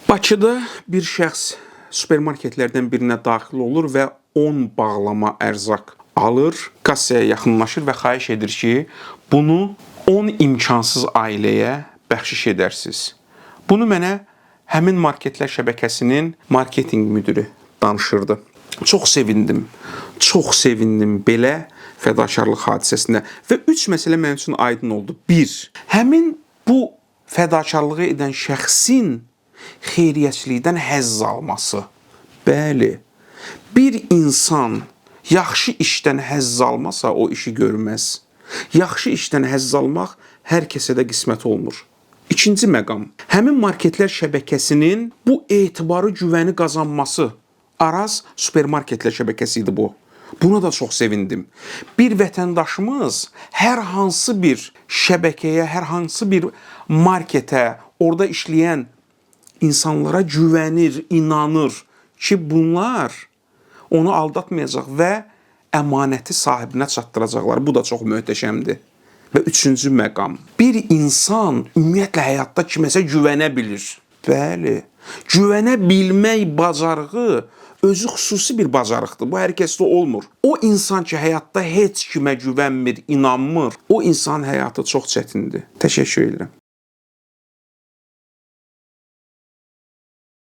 Bakıda bir şəxs supermarketlərdən birinə daxil olur və 10 bağlama ərzaq alır, kassaya yaxınlaşır və xahiş edir ki, bunu 10 imkansız ailəyə bəxşiş edərsiniz. Bunu mənə həmin marketlər şəbəkəsinin marketinq müdürü danışırdı. Çox sevindim belə fədakarlıq hadisəsinə və 3 məsələ mənim üçün aydın oldu. 1. Həmin bu fədakarlığı edən şəxsin xeyriyyəçilikdən həzz alması. Bəli, bir insan yaxşı işdən həzz almasa o işi görməz. Yaxşı işdən həzz almaq hər kəsə də qismət olmur. İkinci məqam, həmin marketlər şəbəkəsinin bu etibarı, güvəni qazanması. Araz supermarketlər şəbəkəsi idi bu. Buna da çox sevindim. Bir vətəndaşımız hər hansı bir şəbəkəyə, hər hansı bir marketə, orada işləyən insanlara güvənir, inanır ki, bunlar onu aldatmayacaq və əmanəti sahibinə çatdıracaqlar. Bu da çox möhtəşəmdir. Və üçüncü məqam, bir insan ümumiyyətlə həyatda kiməsə güvənə bilir. Bəli, güvənə bilmək bacarığı özü xüsusi bir bacarıqdır. Bu hər kəsdə olmur. O insan ki, həyatda heç kimə güvənmir, inanmır, o insan həyatı çox çətindir. Təşəkkür edirəm.